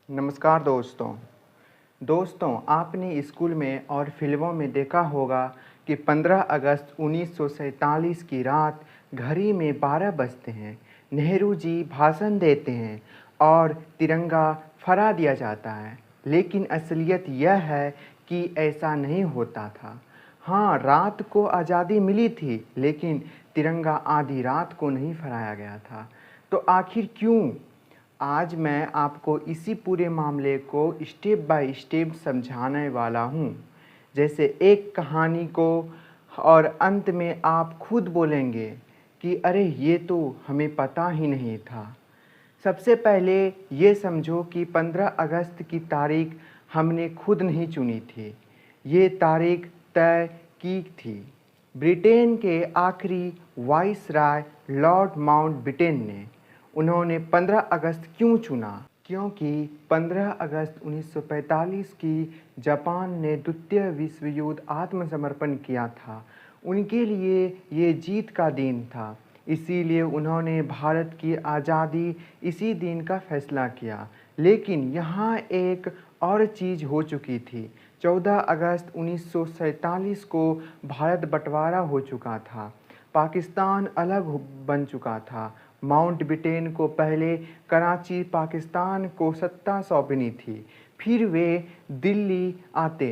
नमस्कार दोस्तों आपने स्कूल में और फिल्मों में देखा होगा कि 15 अगस्त 1947 की रात घड़ी में 12 बजते हैं, नेहरू जी भाषण देते हैं और तिरंगा फहरा दिया जाता है। लेकिन असलियत यह है कि ऐसा नहीं होता था। हाँ, रात को आज़ादी मिली थी, लेकिन तिरंगा आधी रात को नहीं फहराया गया था। तो आखिर क्यों? आज मैं आपको इसी पूरे मामले को स्टेप बाय स्टेप समझाने वाला हूँ, जैसे एक कहानी को, और अंत में आप खुद बोलेंगे कि अरे ये तो हमें पता ही नहीं था। सबसे पहले ये समझो कि 15 अगस्त की तारीख हमने खुद नहीं चुनी थी। ये तारीख तय की थी ब्रिटेन के आखिरी वाइसराय लॉर्ड माउंटबेटन ने। उन्होंने 15 अगस्त क्यों चुना? क्योंकि 15 अगस्त 1945 की जापान ने द्वितीय विश्व युद्ध आत्मसमर्पण किया था। उनके लिए ये जीत का दिन था, इसीलिए उन्होंने भारत की आज़ादी इसी दिन का फैसला किया। लेकिन यहाँ एक और चीज़ हो चुकी थी। 14 अगस्त 1947 को भारत बंटवारा हो चुका था, पाकिस्तान अलग बन चुका था। माउंटबेटन को पहले कराची पाकिस्तान को सत्ता सौंपनी थी, फिर वे दिल्ली आते,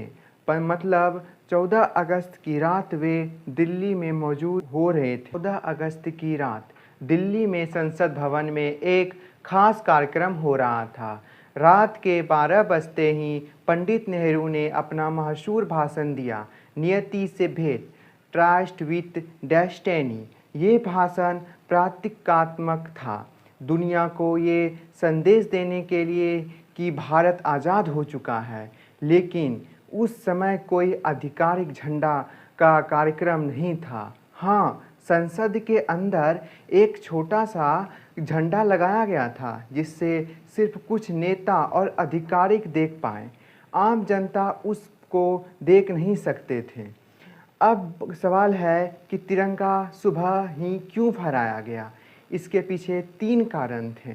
पर मतलब 14 अगस्त की रात वे दिल्ली में मौजूद हो रहे थे। 14 अगस्त की रात दिल्ली में संसद भवन में एक खास कार्यक्रम हो रहा था। रात के 12 बजते ही पंडित नेहरू ने अपना मशहूर भाषण दिया, नियति से भेंट, ट्रस्ट विथ डेस्टिनी। ये भाषण प्रतीकात्मक था, दुनिया को ये संदेश देने के लिए कि भारत आज़ाद हो चुका है। लेकिन उस समय कोई आधिकारिक झंडा का कार्यक्रम नहीं था। हाँ, संसद के अंदर एक छोटा सा झंडा लगाया गया था, जिससे सिर्फ कुछ नेता और अधिकारिक देख पाए। आम जनता उसको देख नहीं सकते थे। अब सवाल है कि तिरंगा सुबह ही क्यों फहराया गया? इसके पीछे 3 कारण थे।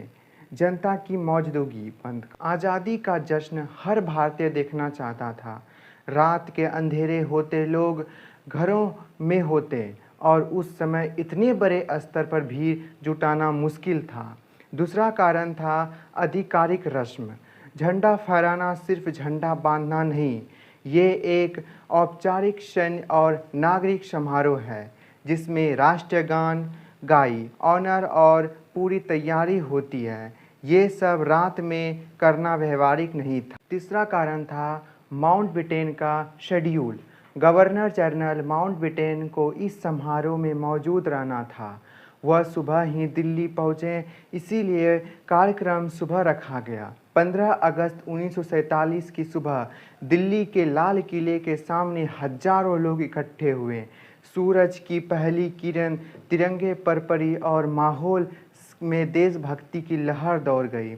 जनता की मौजूदगी बंद, आज़ादी का जश्न हर भारतीय देखना चाहता था। रात के अंधेरे होते, लोग घरों में होते और उस समय इतने बड़े स्तर पर भीड़ जुटाना मुश्किल था। दूसरा कारण था आधिकारिक रस्म। झंडा फहराना सिर्फ झंडा बांधना नहीं, ये एक औपचारिक सैन्य और नागरिक समारोह है, जिसमें राष्ट्रीय गान गाई, ऑनर और पूरी तैयारी होती है। ये सब रात में करना व्यवहारिक नहीं था। तीसरा कारण था माउंटबेटन का शेड्यूल। गवर्नर जनरल माउंटबेटन को इस समारोह में मौजूद रहना था। वह सुबह ही दिल्ली पहुँचे, इसीलिए कार्यक्रम सुबह रखा गया। 15 अगस्त 1947 की सुबह दिल्ली के लाल किले के सामने हजारों लोग इकट्ठे हुए। सूरज की पहली किरण तिरंगे पर पड़ी और माहौल में देशभक्ति की लहर दौड़ गई।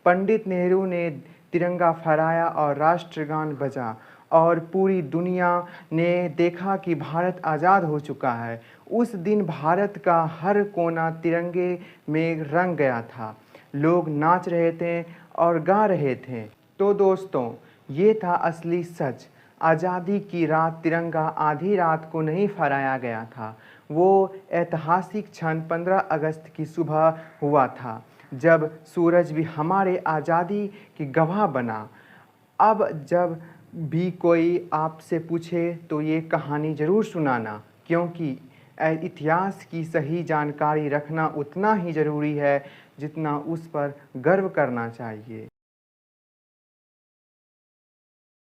पंडित नेहरू ने तिरंगा फहराया और राष्ट्रगान बजा, और पूरी दुनिया ने देखा कि भारत आज़ाद हो चुका है। उस दिन भारत का हर कोना तिरंगे में रंग गया था। लोग नाच रहे थे और गा रहे थे। तो दोस्तों, ये था असली सच। आज़ादी की रात तिरंगा आधी रात को नहीं फहराया गया था। वो ऐतिहासिक क्षण 15 अगस्त की सुबह हुआ था, जब सूरज भी हमारे आज़ादी की गवाह बना। अब जब भी कोई आपसे पूछे तो ये कहानी ज़रूर सुनाना, क्योंकि इतिहास की सही जानकारी रखना उतना ही ज़रूरी है जितना उस पर गर्व करना चाहिए।